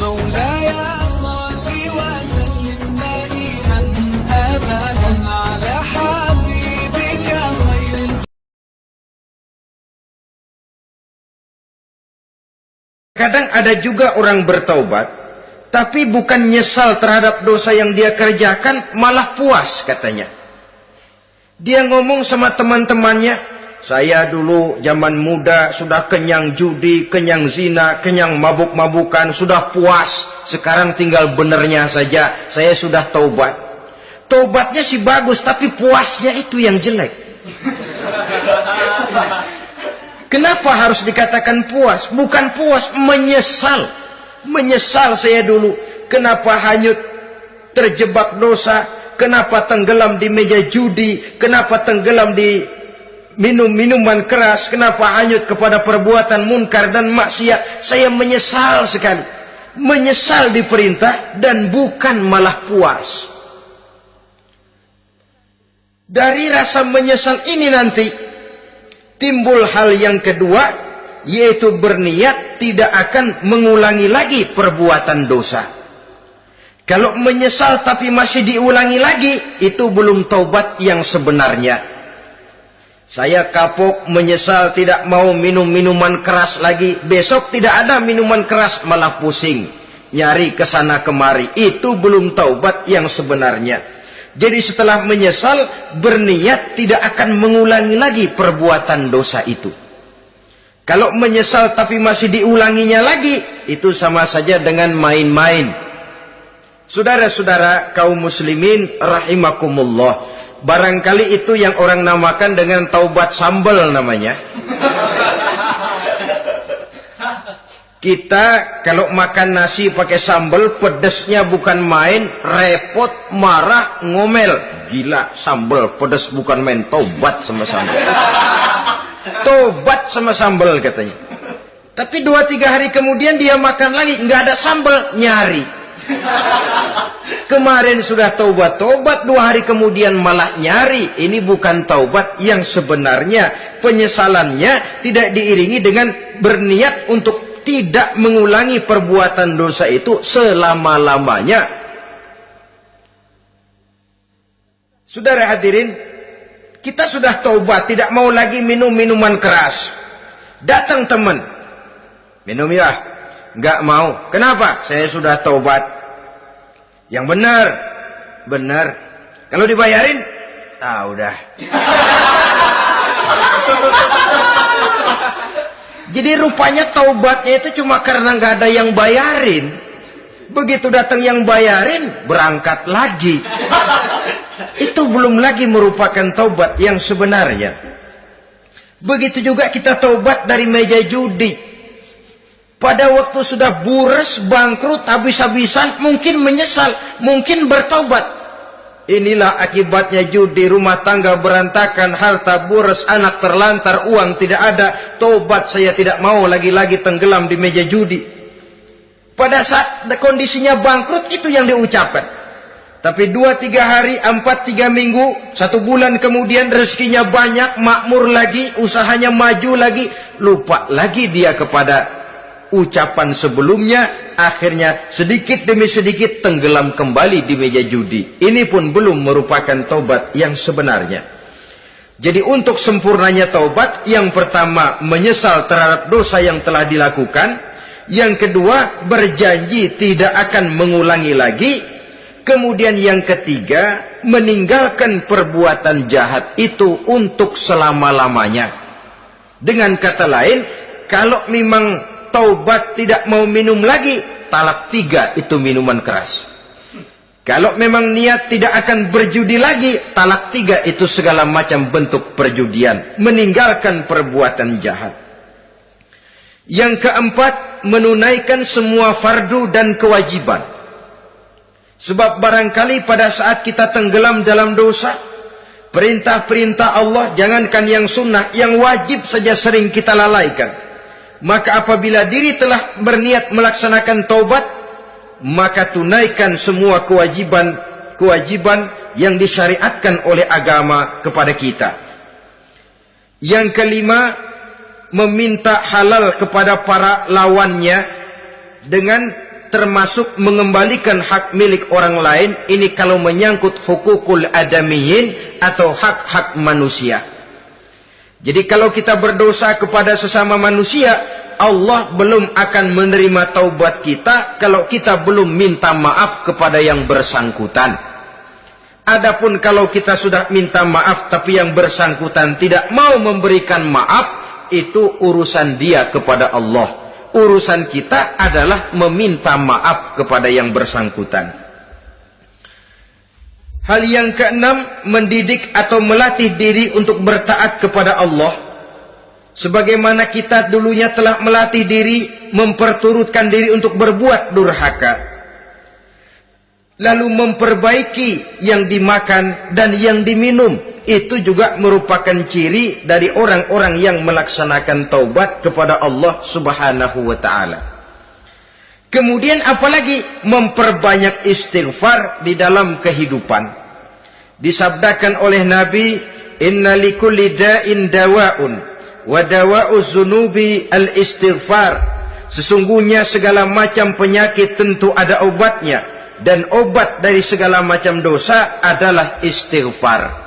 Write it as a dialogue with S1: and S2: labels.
S1: مولاي صل وسلم دائما أبدا على حبيبك خير.
S2: Kadang ada juga orang bertaubat, tapi bukan nyesal terhadap dosa yang dia kerjakan, malah puas katanya. Dia ngomong sama teman-temannya, saya dulu zaman muda sudah kenyang judi, kenyang zina, kenyang mabuk-mabukan, sudah puas. Sekarang tinggal benernya saja, saya sudah taubat. Taubatnya sih bagus, tapi puasnya itu yang jelek. Kenapa harus dikatakan puas? Bukan puas, menyesal. Menyesal saya dulu. Kenapa hanyut terjebak dosa? Kenapa tenggelam di meja judi? Kenapa tenggelam di minum-minuman keras? Kenapa hanyut kepada perbuatan munkar dan maksiat? Saya menyesal sekali. Menyesal diperintah dan bukan malah puas. Dari rasa menyesal ini nanti timbul hal yang kedua, yaitu berniat tidak akan mengulangi lagi perbuatan dosa. Kalau menyesal tapi masih diulangi lagi, itu belum taubat yang sebenarnya. Saya kapok, menyesal, tidak mau minum minuman keras lagi. Besok tidak ada minuman keras, malah pusing. Nyari kesana kemari. Itu belum taubat yang sebenarnya. Jadi setelah menyesal, berniat tidak akan mengulangi lagi perbuatan dosa itu. Kalau menyesal tapi masih diulanginya lagi, itu sama saja dengan main-main. Saudara-saudara kaum muslimin rahimakumullah, barangkali itu yang orang namakan dengan taubat sambal namanya. Kita kalau makan nasi pakai sambal, pedesnya bukan main, repot, marah, ngomel. Gila, sambal pedes bukan main, taubat sama sambal. Taubat sama sambal katanya. Tapi 2-3 hari kemudian dia makan lagi, nggak ada sambal, nyari. Kemarin sudah taubat, 2 hari kemudian malah nyari. Ini bukan taubat yang sebenarnya. Penyesalannya tidak diiringi dengan berniat untuk tidak mengulangi perbuatan dosa itu selama-lamanya. Saudara hadirin, kita sudah taubat, tidak mau lagi minum minuman keras. Datang teman, minum ya? Nggak mau. Kenapa? Saya sudah taubat. Yang benar, benar. Kalau dibayarin, udah. Jadi rupanya taubatnya itu cuma karena nggak ada yang bayarin. Begitu datang yang bayarin, berangkat lagi. Itu belum lagi merupakan taubat yang sebenarnya. Begitu juga kita taubat dari meja judi. Pada waktu sudah bures, bangkrut, habis-habisan, mungkin menyesal, mungkin bertaubat. Inilah akibatnya judi, rumah tangga berantakan, harta bures, anak terlantar, uang tidak ada. Taubat, saya tidak mau lagi-lagi tenggelam di meja judi. Pada saat kondisinya bangkrut, itu yang diucapkan. Tapi 2-3 hari, 4-3 minggu, 1 bulan kemudian rezekinya banyak, makmur lagi, usahanya maju lagi, lupa lagi dia kepada ucapan sebelumnya, akhirnya sedikit demi sedikit tenggelam kembali di meja judi. Ini pun belum merupakan taubat yang sebenarnya. Jadi untuk sempurnanya taubat, yang pertama menyesal terhadap dosa yang telah dilakukan, yang kedua berjanji tidak akan mengulangi lagi, kemudian yang ketiga meninggalkan perbuatan jahat itu untuk selama-lamanya. Dengan kata lain, kalau memang taubat tidak mau minum lagi, talak 3 itu minuman keras. Kalau memang niat tidak akan berjudi lagi, talak 3 itu segala macam bentuk perjudian, meninggalkan perbuatan jahat. Yang keempat, menunaikan semua fardu dan kewajiban. Sebab barangkali pada saat kita tenggelam dalam dosa, perintah-perintah Allah, jangankan yang sunnah, yang wajib saja sering kita lalaikan. Maka apabila diri telah berniat melaksanakan taubat, maka tunaikan semua kewajiban yang disyariatkan oleh agama kepada kita. Yang kelima, meminta halal kepada para lawannya dengan termasuk mengembalikan hak milik orang lain. Ini kalau menyangkut hukukul adamiyin atau hak-hak manusia. Jadi kalau kita berdosa kepada sesama manusia, Allah belum akan menerima taubat kita kalau kita belum minta maaf kepada yang bersangkutan. Adapun kalau kita sudah minta maaf tapi yang bersangkutan tidak mau memberikan maaf, itu urusan dia kepada Allah. Urusan kita adalah meminta maaf kepada yang bersangkutan. Hal yang keenam, mendidik atau melatih diri untuk bertaat kepada Allah. Sebagaimana kita dulunya telah melatih diri, memperturutkan diri untuk berbuat durhaka. Lalu memperbaiki yang dimakan dan yang diminum. Itu juga merupakan ciri dari orang-orang yang melaksanakan taubat kepada Allah Subhanahu wa ta'ala. Kemudian apalagi memperbanyak istighfar di dalam kehidupan. Disabdakan oleh Nabi, inna likulli da'in dawa'un wa dawa'u zunubi al-istighfar. Sesungguhnya segala macam penyakit tentu ada obatnya, dan obat dari segala macam dosa adalah istighfar.